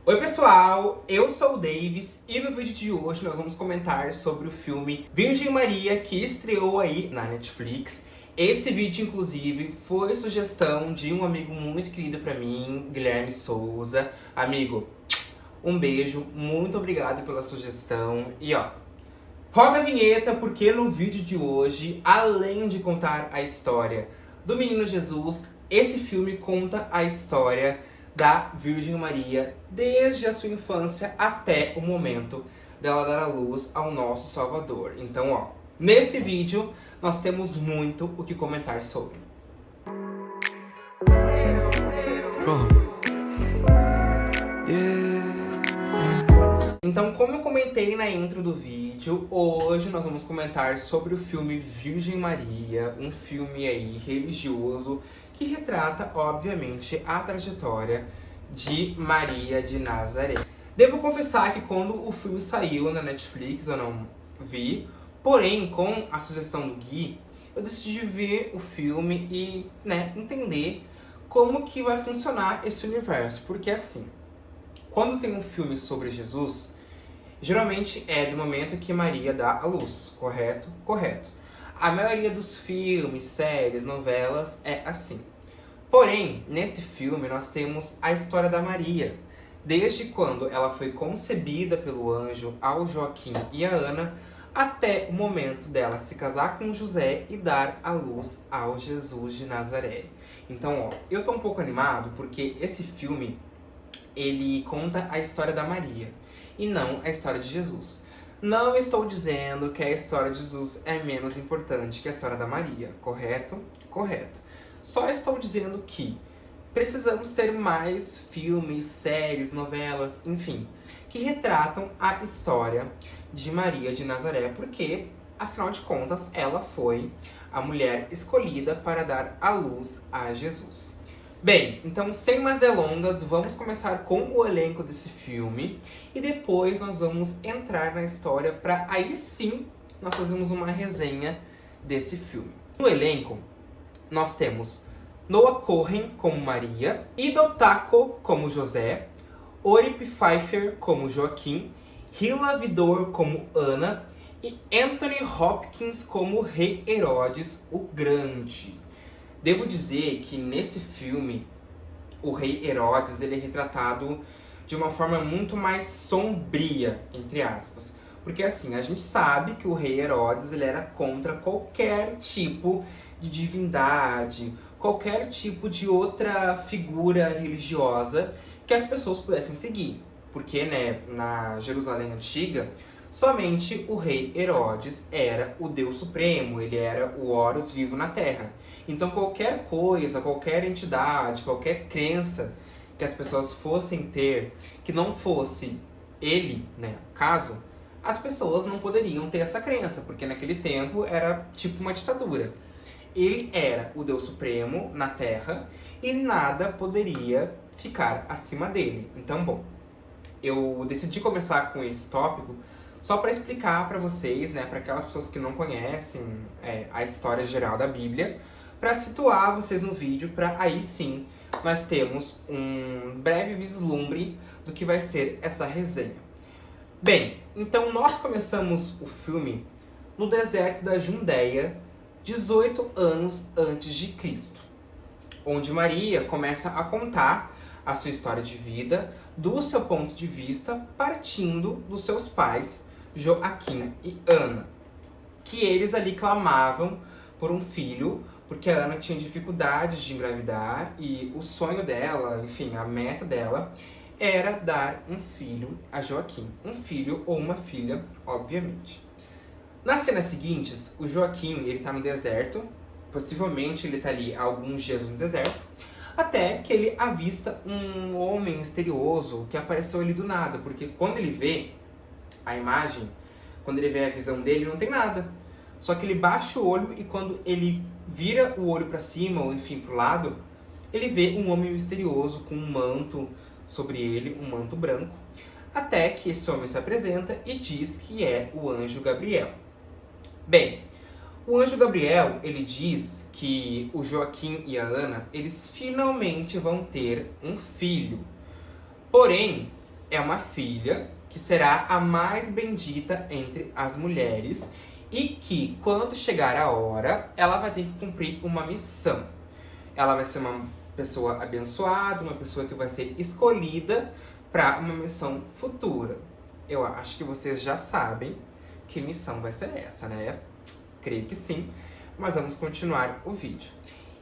Oi pessoal, eu sou o Davis e no vídeo de hoje nós vamos comentar sobre o filme Virgem Maria, que estreou aí na Netflix. Esse vídeo, inclusive, foi sugestão de um amigo muito querido pra mim, Guilherme Souza. Amigo, um beijo, muito obrigado pela sugestão. E ó, roda a vinheta porque no vídeo de hoje, além de contar a história do menino Jesus, esse filme conta a história da Virgem Maria desde a sua infância até o momento dela dar à luz ao nosso Salvador. Então, ó, nesse vídeo nós temos muito o que comentar sobre. Então, como eu comentei na intro do vídeo, hoje nós vamos comentar sobre o filme Virgem Maria, um filme aí religioso que retrata, obviamente, a trajetória de Maria de Nazaré. Devo confessar que quando o filme saiu na Netflix eu não vi, porém, com a sugestão do Gui, eu decidi ver o filme e, entender como que vai funcionar esse universo, porque assim, quando tem um filme sobre Jesus, geralmente é do momento que Maria dá à luz, correto? Correto. A maioria dos filmes, séries, novelas é assim. Porém, nesse filme nós temos a história da Maria, desde quando ela foi concebida pelo anjo ao Joaquim e a Ana, até o momento dela se casar com José e dar à luz ao Jesus de Nazaré. Então, ó, eu tô um pouco animado porque esse filme ele conta a história da Maria e não a história de Jesus. Não estou dizendo que a história de Jesus é menos importante que a história da Maria, correto? Correto. Só estou dizendo que precisamos ter mais filmes, séries, novelas, enfim, que retratam a história de Maria de Nazaré, porque, afinal de contas, ela foi a mulher escolhida para dar à luz a Jesus. Bem, então sem mais delongas, vamos começar com o elenco desse filme e depois nós vamos entrar na história para aí sim nós fazermos uma resenha desse filme. No elenco, nós temos Noah Cohen como Maria, Ido Taco como José, Orip Pfeiffer como Joaquim, Hila Vidor como Ana e Anthony Hopkins como Rei Herodes o Grande. Devo dizer que nesse filme, o Rei Herodes ele é retratado de uma forma muito mais sombria, entre aspas. Porque assim, a gente sabe que o Rei Herodes ele era contra qualquer tipo de divindade, qualquer tipo de outra figura religiosa que as pessoas pudessem seguir. Porque, na Jerusalém Antiga, somente o rei Herodes era o Deus Supremo, ele era o Horus vivo na Terra. Então qualquer coisa, qualquer entidade, qualquer crença que as pessoas fossem ter, que não fosse ele, caso, as pessoas não poderiam ter essa crença, porque naquele tempo era tipo uma ditadura. Ele era o Deus Supremo na Terra e nada poderia ficar acima dele. Então, bom, eu decidi começar com esse tópico só para explicar para vocês, para aquelas pessoas que não conhecem a história geral da Bíblia, para situar vocês no vídeo, para aí sim nós temos um breve vislumbre do que vai ser essa resenha. Bem, então nós começamos o filme no deserto da Judéia, 18 anos antes de Cristo, onde Maria começa a contar a sua história de vida do seu ponto de vista, partindo dos seus pais, Joaquim e Ana, que eles ali clamavam por um filho, porque a Ana tinha dificuldades de engravidar e o sonho dela, enfim, a meta dela, era dar um filho a Joaquim. Um filho ou uma filha, obviamente. Nas cenas seguintes, o Joaquim ele tá no deserto, possivelmente ele tá ali há alguns dias no deserto, até que ele avista um homem misterioso que apareceu ali do nada, porque quando ele vê a imagem, quando ele vê a visão dele, não tem nada. Só que ele baixa o olho e quando ele vira o olho para cima, ou enfim, pro lado, ele vê um homem misterioso com um manto sobre ele, um manto branco, até que esse homem se apresenta e diz que é o anjo Gabriel. Bem, o anjo Gabriel, ele diz que o Joaquim e a Ana, eles finalmente vão ter um filho. Porém, é uma filha que será a mais bendita entre as mulheres e que, quando chegar a hora, ela vai ter que cumprir uma missão. Ela vai ser uma pessoa abençoada, uma pessoa que vai ser escolhida para uma missão futura. Eu acho que vocês já sabem que missão vai ser essa, né? Creio que sim, mas vamos continuar o vídeo.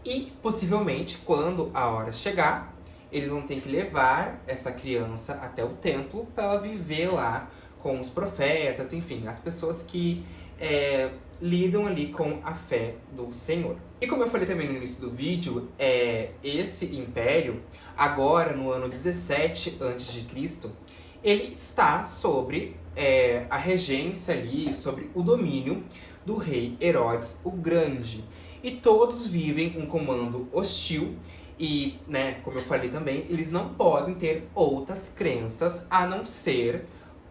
E, possivelmente, quando a hora chegar, eles vão ter que levar essa criança até o templo para ela viver lá com os profetas, enfim, as pessoas que lidam ali com a fé do Senhor. E como eu falei também no início do vídeo, esse império, agora no ano 17 a.C., ele está sobre a regência ali, sobre o domínio do rei Herodes o Grande. E todos vivem um comando hostil e, né, como eu falei também, eles não podem ter outras crenças a não ser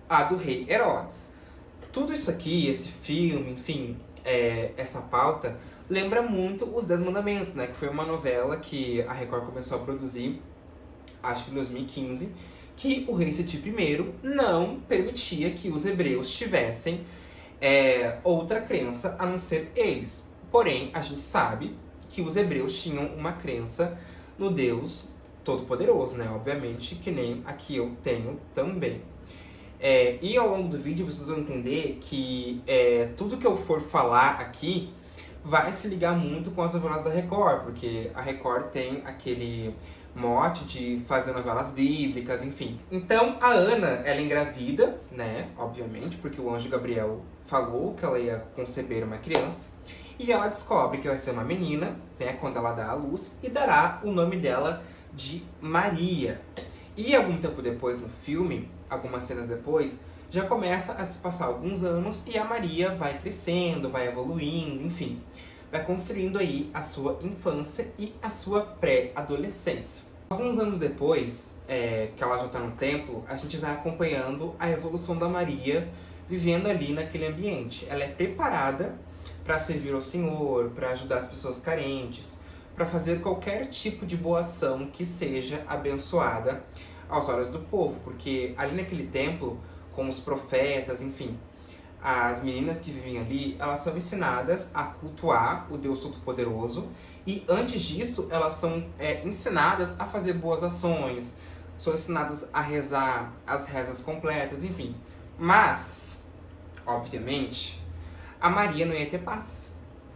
a do rei Herodes. Tudo isso aqui, esse filme, enfim, essa pauta, lembra muito os 10 Mandamentos, né? Que foi uma novela que a Record começou a produzir, acho que em 2015, que o rei Seti I não permitia que os hebreus tivessem outra crença a não ser eles. Porém, a gente sabe que os hebreus tinham uma crença no Deus Todo-Poderoso, né? Obviamente, que nem aqui eu tenho também. E ao longo do vídeo vocês vão entender que tudo que eu for falar aqui vai se ligar muito com as novelas da Record, porque a Record tem aquele mote de fazer novelas bíblicas, enfim. Então a Ana, ela engravida, né? Obviamente, porque o anjo Gabriel falou que ela ia conceber uma criança. E ela descobre que vai ser uma menina, né? Quando ela dá à luz, e dará o nome dela de Maria. E algum tempo depois no filme, algumas cenas depois, já começa a se passar alguns anos e a Maria vai crescendo, vai evoluindo, enfim. Vai construindo aí a sua infância e a sua pré-adolescência. Alguns anos depois, que ela já está no templo, a gente vai acompanhando a evolução da Maria vivendo ali naquele ambiente. Ela é preparada para servir ao Senhor, para ajudar as pessoas carentes, para fazer qualquer tipo de boa ação que seja abençoada aos olhos do povo, porque ali naquele templo, com os profetas, enfim, as meninas que vivem ali, elas são ensinadas a cultuar o Deus Todo-Poderoso e antes disso, elas são ensinadas a fazer boas ações, são ensinadas a rezar as rezas completas, enfim. Mas, obviamente, a Maria não ia ter paz.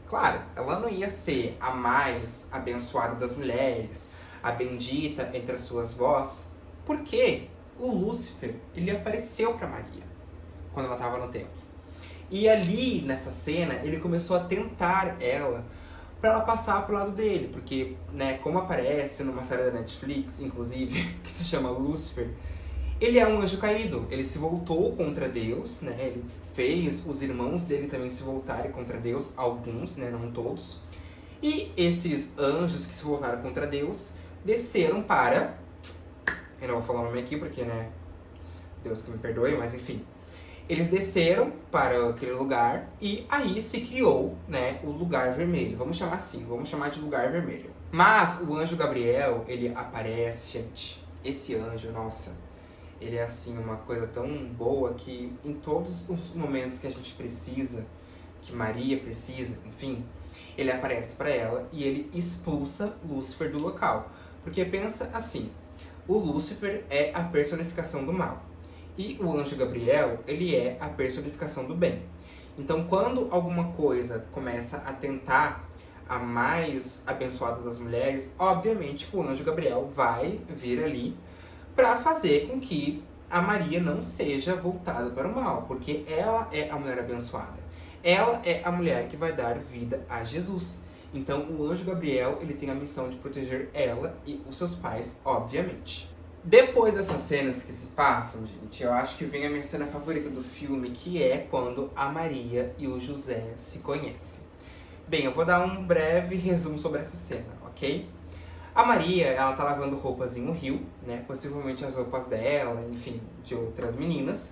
Claro, ela não ia ser a mais abençoada das mulheres, a bendita entre as suas vós, porque o Lúcifer, ele apareceu para Maria quando ela estava no templo. E ali, nessa cena, ele começou a tentar ela para ela passar pro lado dele, porque, né, como aparece numa série da Netflix, inclusive, que se chama Lúcifer, ele é um anjo caído, ele se voltou contra Deus, né? Ele fez os irmãos dele também se voltarem contra Deus, alguns, né? Não todos. E esses anjos que se voltaram contra Deus desceram para... Eu não vou falar o nome aqui porque, né? Deus que me perdoe, mas enfim. Eles desceram para aquele lugar e aí se criou, né, o lugar vermelho. Vamos chamar assim, vamos chamar de lugar vermelho. Mas o anjo Gabriel, ele aparece, gente. Esse anjo, nossa... Ele é, assim, uma coisa tão boa que em todos os momentos que a gente precisa, que Maria precisa, enfim, ele aparece para ela e ele expulsa Lúcifer do local. Porque pensa assim, o Lúcifer é a personificação do mal. E o anjo Gabriel, ele é a personificação do bem. Então, quando alguma coisa começa a tentar a mais abençoada das mulheres, obviamente que o anjo Gabriel vai vir ali para fazer com que a Maria não seja voltada para o mal, porque ela é a mulher abençoada. Ela é a mulher que vai dar vida a Jesus. Então, o anjo Gabriel, ele tem a missão de proteger ela e os seus pais, obviamente. Depois dessas cenas que se passam, gente, eu acho que vem a minha cena favorita do filme, que é quando a Maria e o José se conhecem. Bem, eu vou dar um breve resumo sobre essa cena, ok? A Maria, ela tá lavando roupas em um rio, né? Possivelmente as roupas dela, enfim, de outras meninas.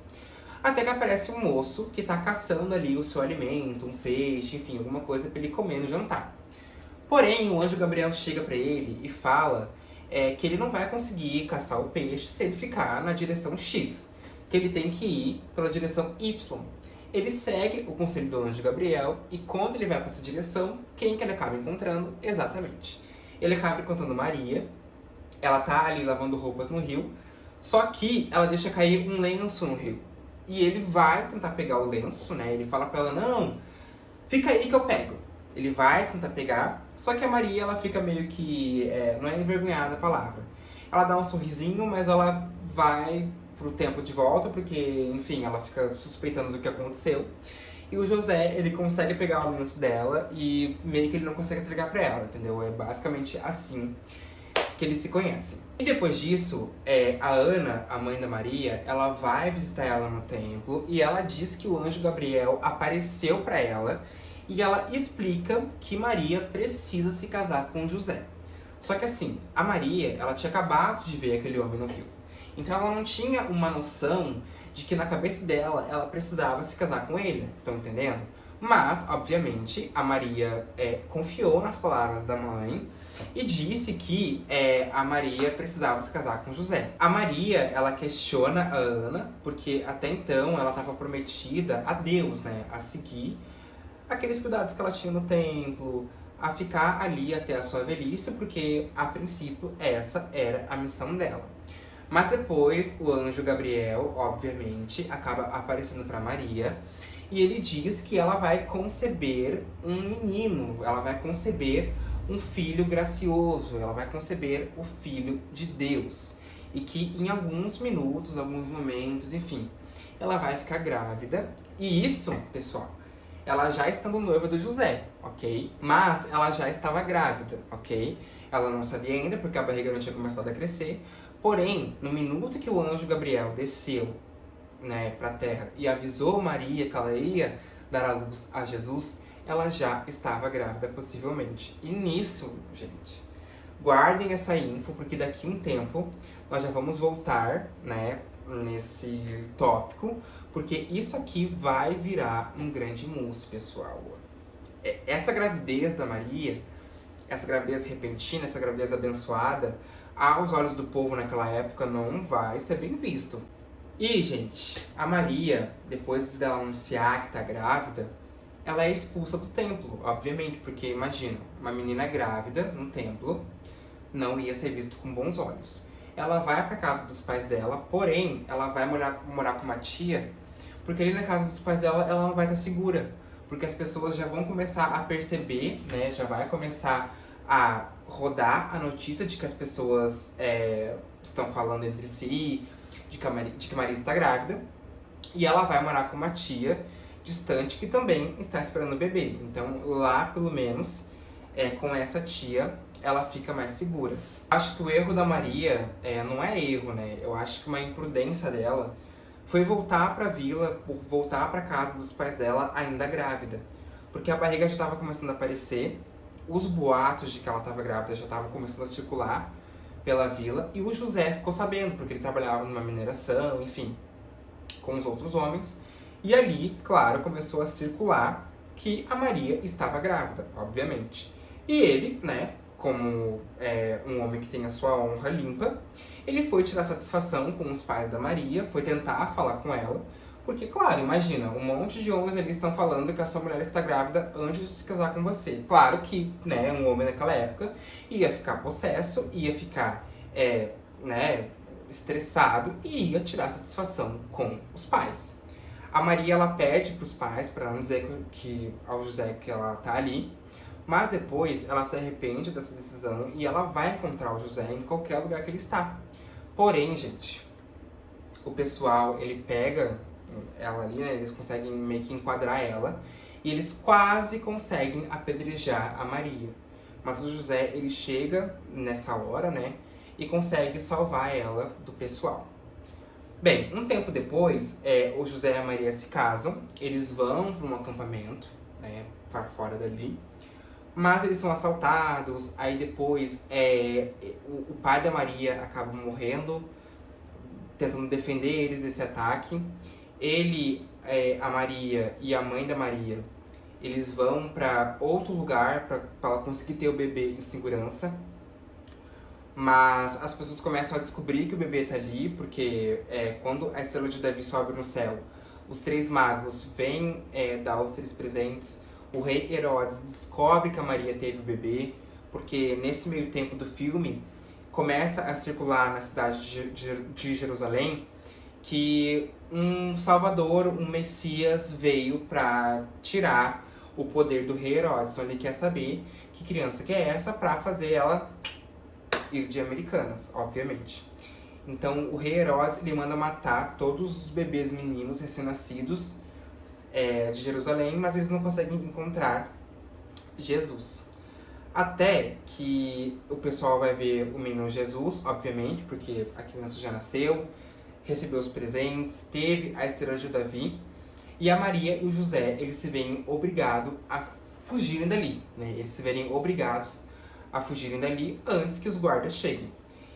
Até que aparece um moço que tá caçando ali o seu alimento, um peixe, enfim, alguma coisa pra ele comer no jantar. Porém, o anjo Gabriel chega pra ele e fala é que ele não vai conseguir caçar o peixe se ele ficar na direção X, que ele tem que ir pela direção Y. Ele segue o conselho do anjo Gabriel e quando ele vai para essa direção, quem que ele acaba encontrando? Exatamente. Ele acaba encontrando Maria, ela tá ali lavando roupas no rio, só que ela deixa cair um lenço no rio. E ele vai tentar pegar o lenço, né? Ele fala pra ela, não, fica aí que eu pego. Ele vai tentar pegar, só que a Maria, ela fica meio que, não é envergonhada a palavra. Ela dá um sorrisinho, mas ela vai pro tempo de volta, porque, enfim, ela fica suspeitando do que aconteceu. E o José, ele consegue pegar o lenço dela e meio que ele não consegue entregar pra ela, entendeu? É basicamente assim que eles se conhecem. E depois disso, a Ana, a mãe da Maria, ela vai visitar ela no templo e ela diz que o anjo Gabriel apareceu para ela e ela explica que Maria precisa se casar com José. Só que assim, a Maria, ela tinha acabado de ver aquele homem no rio. Então ela não tinha uma noção de que na cabeça dela, ela precisava se casar com ele. Estão entendendo? Mas, obviamente, a Maria confiou nas palavras da mãe e disse que a Maria precisava se casar com José. A Maria, ela questiona a Ana, porque até então ela estava prometida a Deus, né? A seguir aqueles cuidados que ela tinha no templo, a ficar ali até a sua velhice, porque, a princípio, essa era a missão dela. Mas depois, o anjo Gabriel, obviamente, acaba aparecendo para Maria e ele diz que ela vai conceber um menino, ela vai conceber um filho gracioso, ela vai conceber o Filho de Deus. E que em alguns minutos, alguns momentos, enfim, ela vai ficar grávida. E isso, pessoal, ela já estando noiva do José, ok? Mas ela já estava grávida, ok? Ela não sabia ainda porque a barriga não tinha começado a crescer. Porém, no minuto que o anjo Gabriel desceu, né, para a terra e avisou Maria que ela ia dar à luz a Jesus, ela já estava grávida, possivelmente. E nisso, gente, guardem essa info, porque daqui a um tempo nós já vamos voltar, né, nesse tópico, porque isso aqui vai virar um grande mousse, pessoal. Essa gravidez da Maria, essa gravidez repentina, essa gravidez abençoada, aos olhos do povo naquela época não vai ser bem visto. E, gente, a Maria, depois dela anunciar que tá grávida, ela é expulsa do templo, obviamente, porque imagina, uma menina grávida no templo não ia ser visto com bons olhos. Ela vai pra casa dos pais dela, porém, ela vai morar com uma tia, porque ali na casa dos pais dela, ela não vai estar segura, porque as pessoas já vão começar a perceber, né, já vai começar a rodar a notícia de que as pessoas estão falando entre si, de que Maria está grávida, e ela vai morar com uma tia distante que também está esperando o bebê. Então, lá, pelo menos, com essa tia, ela fica mais segura. Acho que o erro da Maria não é erro, né? Eu acho que uma imprudência dela foi voltar para a vila, voltar para casa dos pais dela ainda grávida. Porque a barriga já estava começando a aparecer, os boatos de que ela estava grávida já estavam começando a circular pela vila, e o José ficou sabendo, porque ele trabalhava numa mineração, enfim, com os outros homens, e ali, claro, começou a circular que a Maria estava grávida, obviamente. E ele, né, como um homem que tem a sua honra limpa, ele foi tirar satisfação com os pais da Maria, foi tentar falar com ela, porque, claro, imagina, um monte de homens ali estão falando que a sua mulher está grávida antes de se casar com você. Claro que, né, um homem naquela época ia ficar possesso, ia ficar, né, estressado e ia tirar satisfação com os pais. A Maria, ela pede para os pais, para não dizer ao José que ela tá ali, mas depois ela se arrepende dessa decisão e ela vai encontrar o José em qualquer lugar que ele está. Porém, gente, o pessoal, ele pega ela ali, né, eles conseguem meio que enquadrar ela e eles quase conseguem apedrejar a Maria. Mas o José, ele chega nessa hora, né, e consegue salvar ela do pessoal. Bem, um tempo depois, o José e a Maria se casam, eles vão para um acampamento, né, para fora dali, mas eles são assaltados, aí depois o pai da Maria acaba morrendo, tentando defender eles desse ataque. Ele, a Maria e a mãe da Maria, eles vão para outro lugar para ela conseguir ter o bebê em segurança. Mas as pessoas começam a descobrir que o bebê tá ali, porque quando a estrela de Davi sobe no céu, os 3 magos vêm dar os 3 presentes. O rei Herodes descobre que a Maria teve o bebê, porque nesse meio tempo do filme começa a circular na cidade de Jerusalém que um Salvador, um Messias veio para tirar o poder do rei Herodes. Então ele quer saber que criança que é essa para fazer ela ir de Americanas, obviamente. Então o rei Herodes ele manda matar todos os bebês meninos recém-nascidos de Jerusalém, mas eles não conseguem encontrar Jesus. Até que o pessoal vai ver o menino Jesus, obviamente, porque a criança já nasceu, recebeu os presentes, teve a estrela de Davi, e a Maria e o José, eles se veem obrigados a fugirem dali, né? Eles se verem obrigados a fugirem dali antes que os guardas cheguem.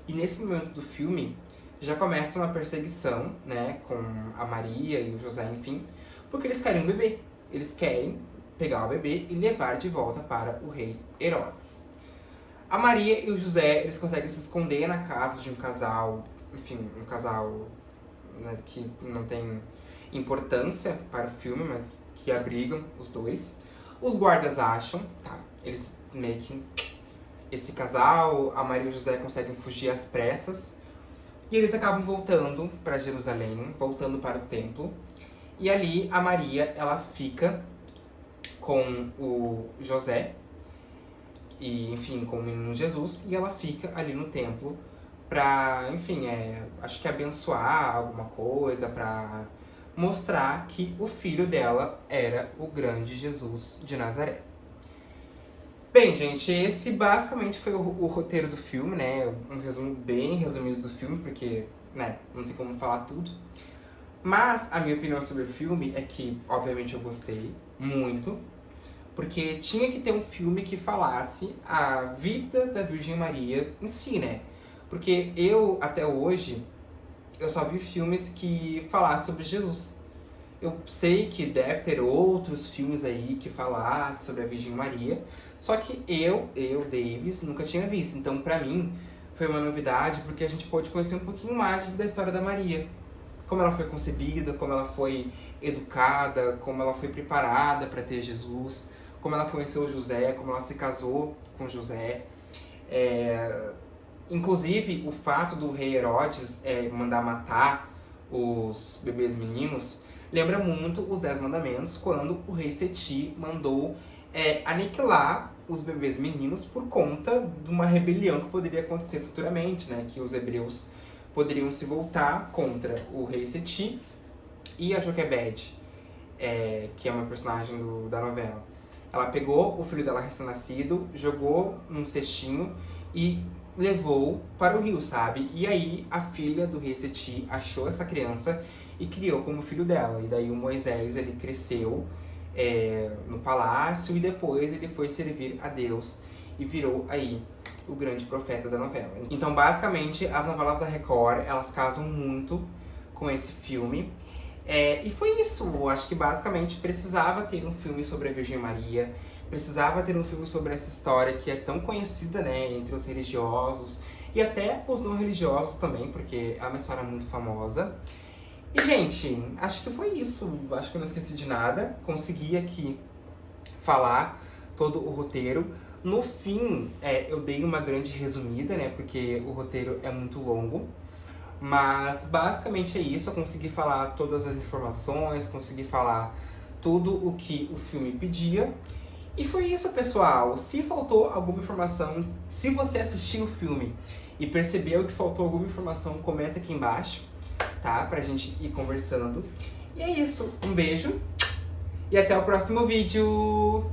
E nesse momento do filme, já começa uma perseguição, né, com a Maria e o José, enfim, porque eles querem um bebê. Eles querem pegar o bebê e levar de volta para o rei Herodes. A Maria e o José, eles conseguem se esconder na casa de um casal, enfim, um casal, né, que não tem importância para o filme, mas que abrigam os dois. Os guardas acham, tá, eles meio que... Esse casal, a Maria e o José conseguem fugir às pressas, e eles acabam voltando para Jerusalém, voltando para o templo. E ali a Maria, ela fica com o José, e enfim, com o menino Jesus, e ela fica ali no templo pra, enfim, acho que abençoar alguma coisa, pra mostrar que o filho dela era o grande Jesus de Nazaré. Bem, gente, esse basicamente foi o roteiro do filme, né? Um resumo bem resumido do filme, porque, né, não tem como falar tudo. Mas a minha opinião sobre o filme é que, obviamente, eu gostei muito, porque tinha que ter um filme que falasse a vida da Virgem Maria em si, né? Porque eu, até hoje, eu só vi filmes que falassem sobre Jesus. Eu sei que deve ter outros filmes aí que falassem sobre a Virgem Maria, só que eu, Davis, nunca tinha visto. Então, pra mim, foi uma novidade, porque a gente pôde conhecer um pouquinho mais da história da Maria. Como ela foi concebida, como ela foi educada, como ela foi preparada para ter Jesus, como ela conheceu José, como ela se casou com José. Inclusive, o fato do rei Herodes mandar matar os bebês meninos lembra muito os 10 mandamentos, quando o rei Seti mandou aniquilar os bebês meninos por conta de uma rebelião que poderia acontecer futuramente, né? Que os hebreus poderiam se voltar contra o rei Seti e a Joquebede, que é uma personagem da novela. Ela pegou o filho dela recém-nascido, jogou num cestinho e levou para o rio, sabe? E aí a filha do rei Seti achou essa criança e criou como filho dela. E daí o Moisés, ele cresceu no palácio e depois ele foi servir a Deus e virou aí o grande profeta da novela. Então, basicamente, as novelas da Record, elas casam muito com esse filme. E foi isso. Eu acho que, basicamente, precisava ter um filme sobre a Virgem Maria. Precisava ter um filme sobre essa história que é tão conhecida, né, entre os religiosos e até os não religiosos também, porque é uma história muito famosa. E, gente, acho que foi isso. Acho que eu não esqueci de nada. Consegui aqui falar todo o roteiro. No fim, eu dei uma grande resumida, né? Porque o roteiro é muito longo. Mas, basicamente, é isso. Eu consegui falar todas as informações, consegui falar tudo o que o filme pedia. E foi isso, pessoal. Se faltou alguma informação, se você assistiu o filme e percebeu que faltou alguma informação, comenta aqui embaixo, tá? Pra gente ir conversando. E é isso. Um beijo e até o próximo vídeo!